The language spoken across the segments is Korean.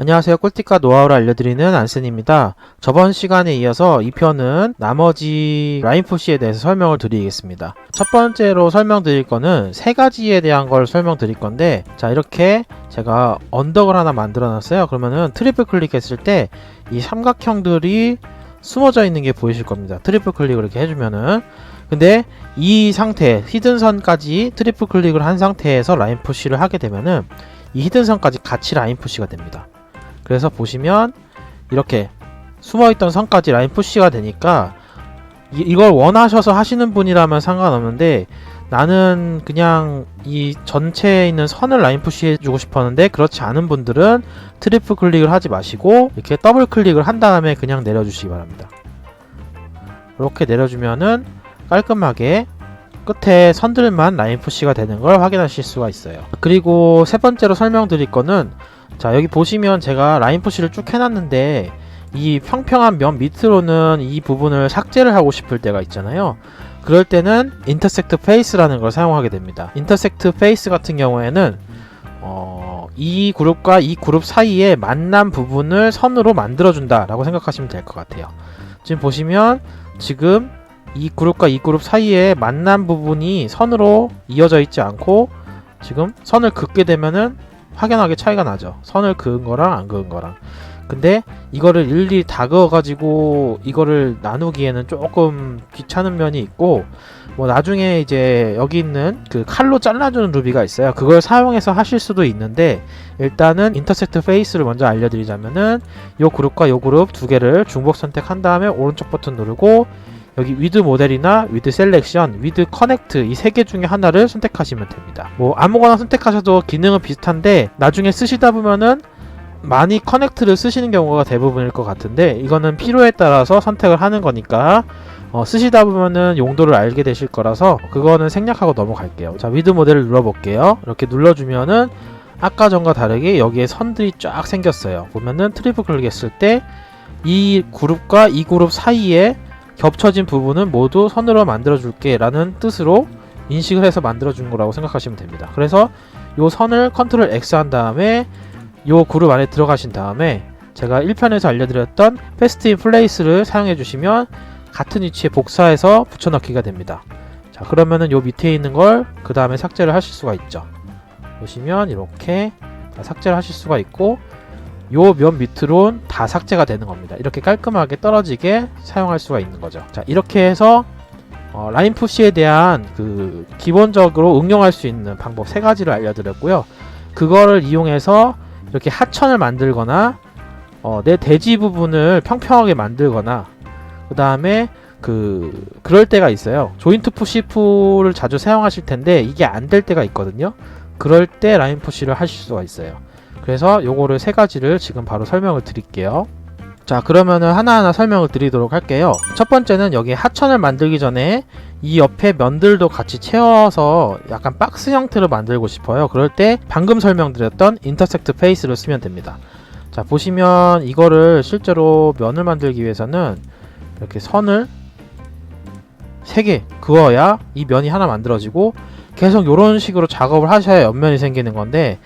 안녕하세요. 꿀팁과 노하우를 알려드리는 안센입니다. 저번 시간에 이어서 이 편은 나머지 라인푸시에 대해서 설명을 드리겠습니다. 첫 번째로 설명드릴 거는 세 가지에 대한 걸 설명드릴 건데, 자, 이렇게 제가 언덕을 하나 만들어 놨어요. 그러면은 트리플 클릭했을 때 이 삼각형들이 숨어져 있는 게 보이실 겁니다. 트리플 클릭을 이렇게 해주면은. 근데 이 상태, 히든선까지 트리플 클릭을 한 상태에서 라인푸시를 하게 되면은 이 히든선까지 같이 라인푸시가 됩니다. 그래서 보시면 이렇게 숨어있던 선까지 라인 푸시가 되니까 이걸 원하셔서 하시는 분이라면 상관없는데, 나는 그냥 이 전체에 있는 선을 라인 푸시 해주고 싶었는데 그렇지 않은 분들은 트리플 클릭을 하지 마시고 이렇게 더블 클릭을 한 다음에 그냥 내려주시기 바랍니다. 이렇게 내려주면은 깔끔하게 끝에 선들만 라인 푸시가 되는 걸 확인하실 수가 있어요. 그리고 세 번째로 설명드릴 거는, 자, 여기 보시면 제가 라인 푸시를 쭉 해놨는데 이 평평한 면 밑으로는 이 부분을 삭제를 하고 싶을 때가 있잖아요. 그럴 때는 인터섹트 페이스라는 걸 사용하게 됩니다. 인터섹트 페이스 같은 경우에는 이 그룹과 이 그룹 사이에 만난 부분을 선으로 만들어준다 라고 생각하시면 될 것 같아요. 지금 보시면 지금 이 그룹과 이 그룹 사이에 만난 부분이 선으로 이어져 있지 않고 지금 선을 긋게 되면은 확연하게 차이가 나죠. 선을 그은 거랑 안 그은 거랑. 근데 이거를 일일이 다 그어가지고 이거를 나누기에는 조금 귀찮은 면이 있고, 뭐 나중에 이제 여기 있는 그 칼로 잘라주는 루비가 있어요. 그걸 사용해서 하실 수도 있는데, 일단은 인터섹트 페이스를 먼저 알려드리자면은 요 그룹과 요 그룹 두 개를 중복 선택한 다음에 오른쪽 버튼 누르고 여기 위드 모델이나 위드 셀렉션, 위드 커넥트 이 세 개 중에 하나를 선택하시면 됩니다. 뭐 아무거나 선택하셔도 기능은 비슷한데 나중에 쓰시다 보면은 많이 커넥트를 쓰시는 경우가 대부분일 것 같은데, 이거는 필요에 따라서 선택을 하는 거니까 쓰시다 보면은 용도를 알게 되실 거라서 그거는 생략하고 넘어갈게요. 자, 위드 모델을 눌러볼게요. 이렇게 눌러주면은 아까 전과 다르게 여기에 선들이 쫙 생겼어요. 보면은 트리플 클릭했을 때 이 그룹과 이 그룹 사이에 겹쳐진 부분은 모두 선으로 만들어줄게 라는 뜻으로 인식을 해서 만들어준 거라고 생각하시면 됩니다. 그래서 요 선을 컨트롤 X 한 다음에 요 그룹 안에 들어가신 다음에 제가 1편에서 알려드렸던 패스트 인 플레이스를 사용해 주시면 같은 위치에 복사해서 붙여넣기가 됩니다. 자, 그러면은 요 밑에 있는 걸 그 다음에 삭제를 하실 수가 있죠. 보시면 이렇게 다 삭제를 하실 수가 있고, 요 면 밑으론 다 삭제가 되는 겁니다. 이렇게 깔끔하게 떨어지게 사용할 수가 있는 거죠. 자, 이렇게 해서 라인 푸시에 대한 그 기본적으로 응용할 수 있는 방법 세 가지를 알려드렸고요. 그거를 이용해서 이렇게 하천을 만들거나 내 대지 부분을 평평하게 만들거나, 그 다음에 그럴 때가 있어요. 조인트 푸시풀을 자주 사용하실 텐데 이게 안 될 때가 있거든요. 그럴 때 라인 푸시를 하실 수가 있어요. 그래서 요거를 세 가지를 지금 바로 설명을 드릴게요. 자, 그러면은 하나하나 설명을 드리도록 할게요. 첫 번째는 여기 하천을 만들기 전에 이 옆에 면들도 같이 채워서 약간 박스 형태로 만들고 싶어요. 그럴 때 방금 설명드렸던 인터섹트 페이스를 쓰면 됩니다. 자, 보시면 이거를 실제로 면을 만들기 위해서는 이렇게 선을 3개 그어야 이 면이 하나 만들어지고, 계속 이런 식으로 작업을 하셔야 옆면이 생기는 건데,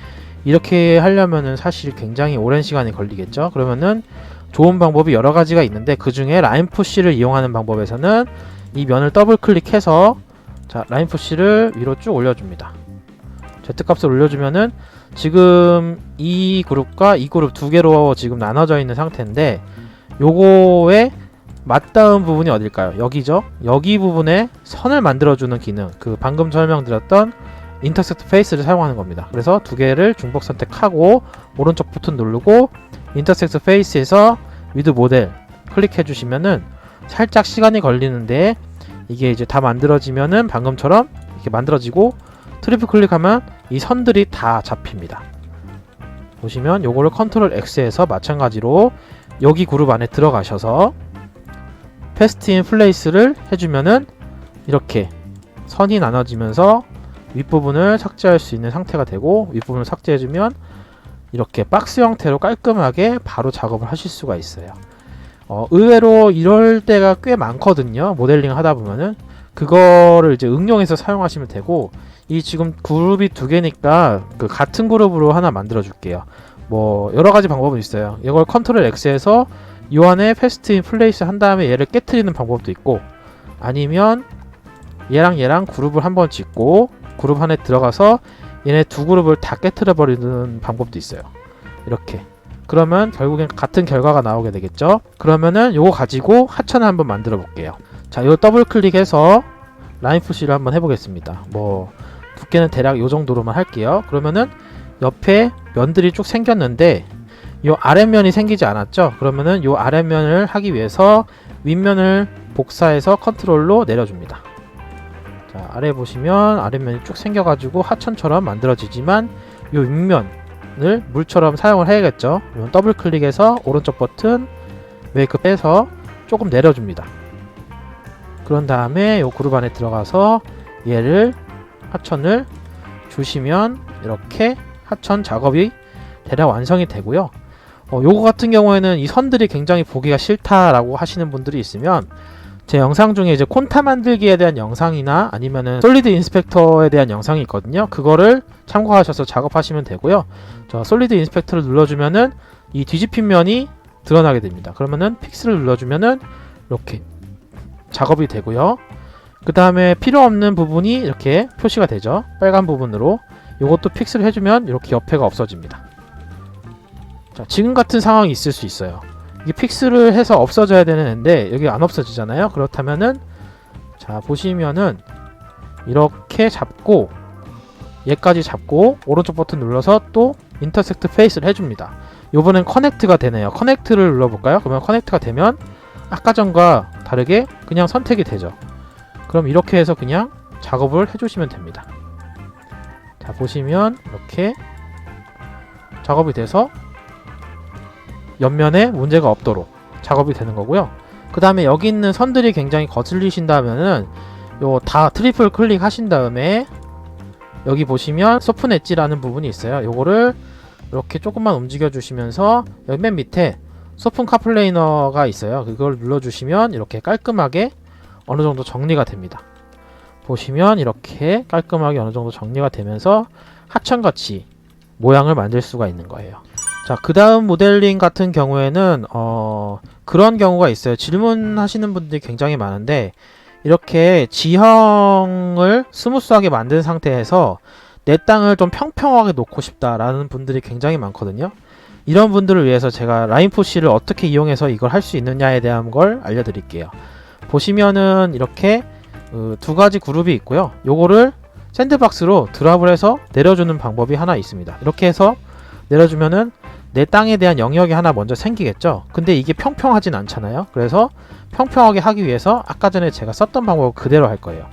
이렇게 하려면은 사실 굉장히 오랜 시간이 걸리겠죠. 그러면은 좋은 방법이 여러 가지가 있는데, 그 중에 라인 푸시를 이용하는 방법에서는 이 면을 더블 클릭해서, 자, 라인 푸시를 위로 쭉 올려줍니다. Z값을 올려주면은 지금 이 그룹과 이 그룹 두 개로 지금 나눠져 있는 상태인데, 요거에 맞닿은 부분이 어딜까요? 여기죠. 여기 부분에 선을 만들어주는 기능, 그 방금 설명드렸던 인터섹트 페이스를 사용하는 겁니다. 그래서 두 개를 중복 선택하고 오른쪽 버튼 누르고 인터섹트 페이스에서 위드 모델 클릭해 주시면은 살짝 시간이 걸리는데, 이게 이제 다 만들어지면은 방금처럼 이렇게 만들어지고, 트리플 클릭하면 이 선들이 다 잡힙니다. 보시면 요거를 컨트롤 X에서 마찬가지로 여기 그룹 안에 들어가셔서 패스트 인 플레이스를 해주면은 이렇게 선이 나눠지면서 윗부분을 삭제할 수 있는 상태가 되고, 윗부분을 삭제해주면 이렇게 박스 형태로 깔끔하게 바로 작업을 하실 수가 있어요. 의외로 이럴 때가 꽤 많거든요. 모델링 하다 보면은 그거를 이제 응용해서 사용하시면 되고, 이 지금 그룹이 두 개니까 그 같은 그룹으로 하나 만들어 줄게요. 뭐 여러가지 방법은 있어요. 이걸 컨트롤 X에서 이 안에 패스트 인 플레이스 한 다음에 얘를 깨트리는 방법도 있고, 아니면 얘랑 그룹을 한번 짓고 그룹 안에 들어가서 얘네 두 그룹을 다 깨트려 버리는 방법도 있어요. 이렇게. 그러면 결국엔 같은 결과가 나오게 되겠죠. 그러면은 요거 가지고 하천을 한번 만들어 볼게요. 자, 요 더블 클릭해서 라인 푸시를 한번 해보겠습니다. 뭐 두께는 대략 요 정도로만 할게요. 그러면은 옆에 면들이 쭉 생겼는데 요 아랫면이 생기지 않았죠. 그러면은 요 아랫면을 하기 위해서 윗면을 복사해서 컨트롤로 내려줍니다. 자, 아래 보시면 아랫면이 쭉 생겨가지고 하천처럼 만들어지지만 요 윗면을 물처럼 사용을 해야겠죠. 그러면 더블 클릭해서 오른쪽 버튼 메이크 빼서 조금 내려줍니다. 그런 다음에 요 그룹 안에 들어가서 얘를 하천을 주시면 이렇게 하천 작업이 대략 완성이 되고요. 요거 같은 경우에는 이 선들이 굉장히 보기가 싫다라고 하시는 분들이 있으면 제 영상 중에 이제 콘타 만들기에 대한 영상이나 아니면은 솔리드 인스펙터에 대한 영상이 있거든요. 그거를 참고하셔서 작업하시면 되고요. 저 솔리드 인스펙터를 눌러주면은 이 뒤집힌 면이 드러나게 됩니다. 그러면은 픽스를 눌러주면은 이렇게 작업이 되고요. 그 다음에 필요 없는 부분이 이렇게 표시가 되죠. 빨간 부분으로. 요것도 픽스를 해주면 이렇게 옆에가 없어집니다. 자, 지금 같은 상황이 있을 수 있어요. 이게 픽스를 해서 없어져야 되는데 여기 안 없어지잖아요. 그렇다면은 자, 보시면은 이렇게 잡고 얘까지 잡고 오른쪽 버튼 눌러서 또 인터섹트 페이스를 해줍니다. 요번엔 커넥트가 되네요. 커넥트를 눌러볼까요? 그러면 커넥트가 되면 아까 전과 다르게 그냥 선택이 되죠. 그럼 이렇게 해서 그냥 작업을 해주시면 됩니다. 자, 보시면 이렇게 작업이 돼서 옆면에 문제가 없도록 작업이 되는 거고요. 그 다음에 여기 있는 선들이 굉장히 거슬리신다면은 요 다 트리플 클릭 하신 다음에 여기 보시면 소픈 엣지라는 부분이 있어요. 요거를 이렇게 조금만 움직여 주시면서 여기 맨 밑에 소픈 카플레이너가 있어요. 그걸 눌러주시면 이렇게 깔끔하게 어느 정도 정리가 됩니다. 보시면 이렇게 깔끔하게 어느 정도 정리가 되면서 하천같이 모양을 만들 수가 있는 거예요. 자, 그 다음 모델링 같은 경우에는 그런 경우가 있어요. 질문하시는 분들이 굉장히 많은데 이렇게 지형을 스무스하게 만든 상태에서 내 땅을 좀 평평하게 놓고 싶다라는 분들이 굉장히 많거든요. 이런 분들을 위해서 제가 라인푸시를 어떻게 이용해서 이걸 할 수 있느냐에 대한 걸 알려드릴게요. 보시면은 이렇게 두 가지 그룹이 있고요. 요거를 샌드박스로 드랍을 해서 내려주는 방법이 하나 있습니다. 이렇게 해서 내려주면은 내 땅에 대한 영역이 하나 먼저 생기겠죠. 근데 이게 평평하진 않잖아요. 그래서 평평하게 하기 위해서 아까 전에 제가 썼던 방법을 그대로 할 거예요.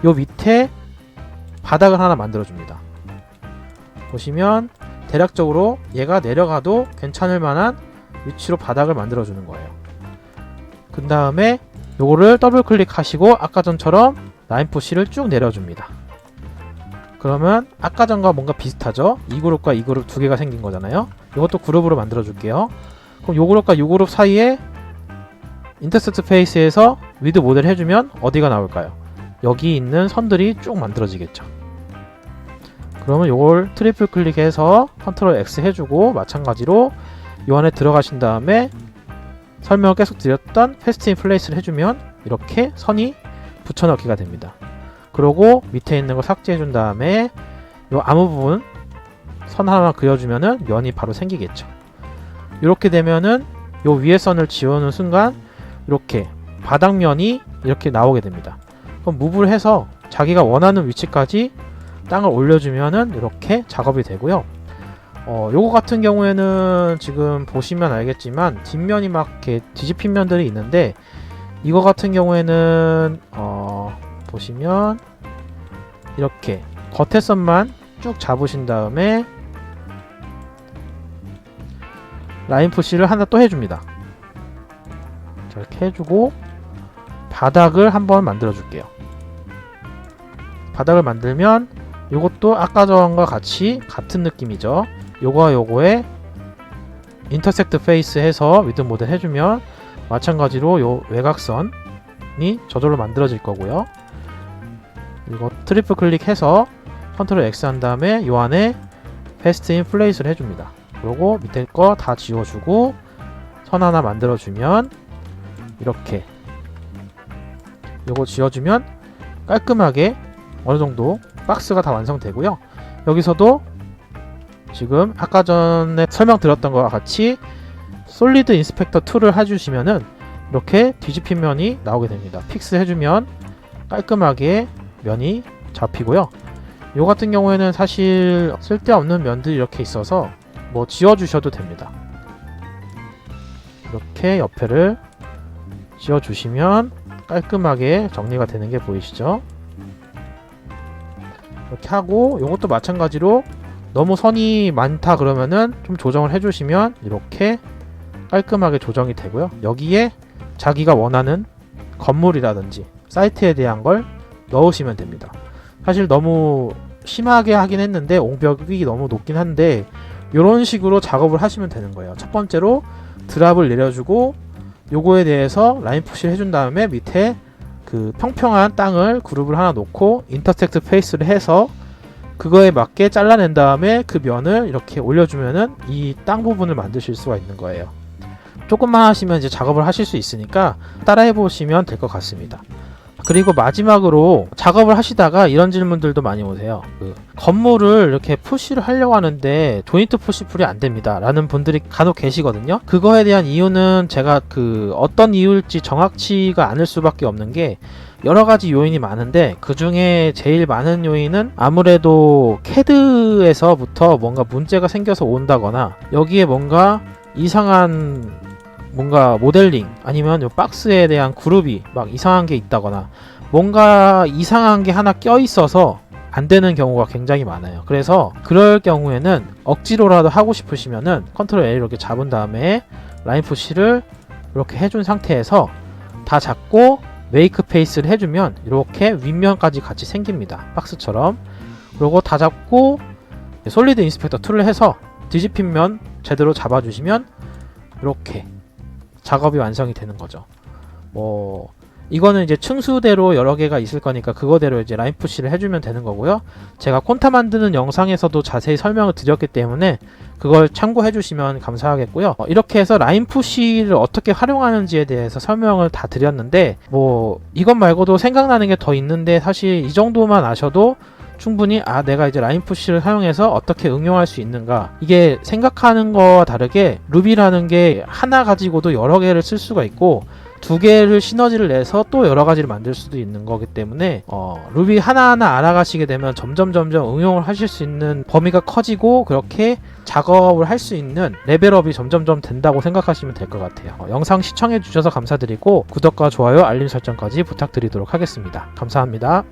요 밑에 바닥을 하나 만들어 줍니다. 보시면 대략적으로 얘가 내려가도 괜찮을 만한 위치로 바닥을 만들어 주는 거예요. 그 다음에 요거를 더블 클릭하시고 아까 전처럼 라인 푸시를 쭉 내려줍니다. 그러면 아까 전과 뭔가 비슷하죠? 이 그룹과 이 그룹 두 개가 생긴 거잖아요. 이것도 그룹으로 만들어 줄게요. 그럼 요 그룹과 요 그룹 사이에 인터섹트 페이스에서 위드 모델 해주면 어디가 나올까요? 여기 있는 선들이 쭉 만들어지겠죠. 그러면 요걸 트리플 클릭해서 컨트롤 X 해주고 마찬가지로 요 안에 들어가신 다음에 설명을 계속 드렸던 패스트 인 플레이스를 해주면 이렇게 선이 붙여넣기가 됩니다. 그러고 밑에 있는 거 삭제해 준 다음에 요 아무 부분 선 하나만 그려주면은 면이 바로 생기겠죠. 이렇게 되면은 요 위에 선을 지우는 순간 이렇게 바닥면이 이렇게 나오게 됩니다. 그럼 무브를 해서 자기가 원하는 위치까지 땅을 올려주면은 이렇게 작업이 되고요. 요거 같은 경우에는 지금 보시면 알겠지만 뒷면이 막 이렇게 뒤집힌 면들이 있는데 이거 같은 경우에는 보시면 이렇게 겉에 선만 쭉 잡으신 다음에 라인 푸시를 하나 또 해줍니다. 자, 이렇게 해주고 바닥을 한번 만들어 줄게요. 바닥을 만들면 요것도 아까 전과 같이 같은 느낌이죠. 요거와 요거에 인터섹트 페이스 해서 위드 모델 해주면 마찬가지로 요 외곽선이 저절로 만들어질 거고요. 이거 트리플 클릭해서 컨트롤 X 한 다음에 요 안에 패스트 인 플레이스를 해줍니다. 그리고 밑에 거 다 지워주고 선 하나 만들어주면 이렇게 요거 지워주면 깔끔하게 어느정도 박스가 다 완성되고요. 여기서도 지금 아까 전에 설명드렸던 것과 같이 솔리드 인스펙터 툴을 해주시면은 이렇게 뒤집힌 면이 나오게 됩니다. 픽스 해주면 깔끔하게 면이 잡히고요. 요 같은 경우에는 사실 쓸데없는 면들이 이렇게 있어서 뭐 지워주셔도 됩니다. 이렇게 옆에를 지워주시면 깔끔하게 정리가 되는 게 보이시죠? 이렇게 하고 요것도 마찬가지로 너무 선이 많다 그러면은 좀 조정을 해주시면 이렇게 깔끔하게 조정이 되고요. 여기에 자기가 원하는 건물이라든지 사이트에 대한 걸 넣으시면 됩니다. 사실 너무 심하게 하긴 했는데 옹벽이 너무 높긴 한데 이런 식으로 작업을 하시면 되는 거예요. 첫 번째로 드랍을 내려주고 요거에 대해서 라인 푸시를 해준 다음에 밑에 그 평평한 땅을 그룹을 하나 놓고 인터섹트 페이스를 해서 그거에 맞게 잘라낸 다음에 그 면을 이렇게 올려주면은 이 땅 부분을 만드실 수가 있는 거예요. 조금만 하시면 이제 작업을 하실 수 있으니까 따라해 보시면 될 것 같습니다. 그리고 마지막으로 작업을 하시다가 이런 질문들도 많이 오세요. 건물을 이렇게 푸시를 하려고 하는데 조인트 푸시풀이 안 됩니다 라는 분들이 간혹 계시거든요. 그거에 대한 이유는 제가 어떤 이유일지 정확치가 않을 수밖에 없는 게 여러 가지 요인이 많은데 그 중에 제일 많은 요인은 아무래도 캐드에서부터 뭔가 문제가 생겨서 온다거나 여기에 뭔가 이상한 뭔가 모델링 아니면 요 박스에 대한 그룹이 막 이상한 게 있다거나 뭔가 이상한 게 하나 껴 있어서 안 되는 경우가 굉장히 많아요. 그래서 그럴 경우에는 억지로라도 하고 싶으시면은 컨트롤 L 이렇게 잡은 다음에 라인 푸시를 이렇게 해준 상태에서 다 잡고 메이크 페이스를 해주면 이렇게 윗면까지 같이 생깁니다. 박스처럼. 그리고 다 잡고 솔리드 인스펙터 툴을 해서 뒤집힌 면 제대로 잡아주시면 이렇게 작업이 완성이 되는 거죠. 뭐 이거는 이제 층수대로 여러 개가 있을 거니까 그거대로 이제 라인 푸시를 해주면 되는 거고요. 제가 콘타 만드는 영상에서도 자세히 설명을 드렸기 때문에 그걸 참고해 주시면 감사하겠고요. 이렇게 해서 라인 푸시를 어떻게 활용하는지에 대해서 설명을 다 드렸는데 뭐 이것 말고도 생각나는 게 더 있는데 사실 이 정도만 아셔도 충분히 내가 이제 라인 푸시를 사용해서 어떻게 응용할 수 있는가, 이게 생각하는 거와 다르게 루비라는 게 하나 가지고도 여러 개를 쓸 수가 있고 두 개를 시너지를 내서 또 여러 가지를 만들 수도 있는 거기 때문에 루비 하나하나 알아가시게 되면 점점 응용을 하실 수 있는 범위가 커지고 그렇게 작업을 할 수 있는 레벨업이 점점 된다고 생각하시면 될 것 같아요. 영상 시청해 주셔서 감사드리고 구독과 좋아요, 알림 설정까지 부탁드리도록 하겠습니다. 감사합니다.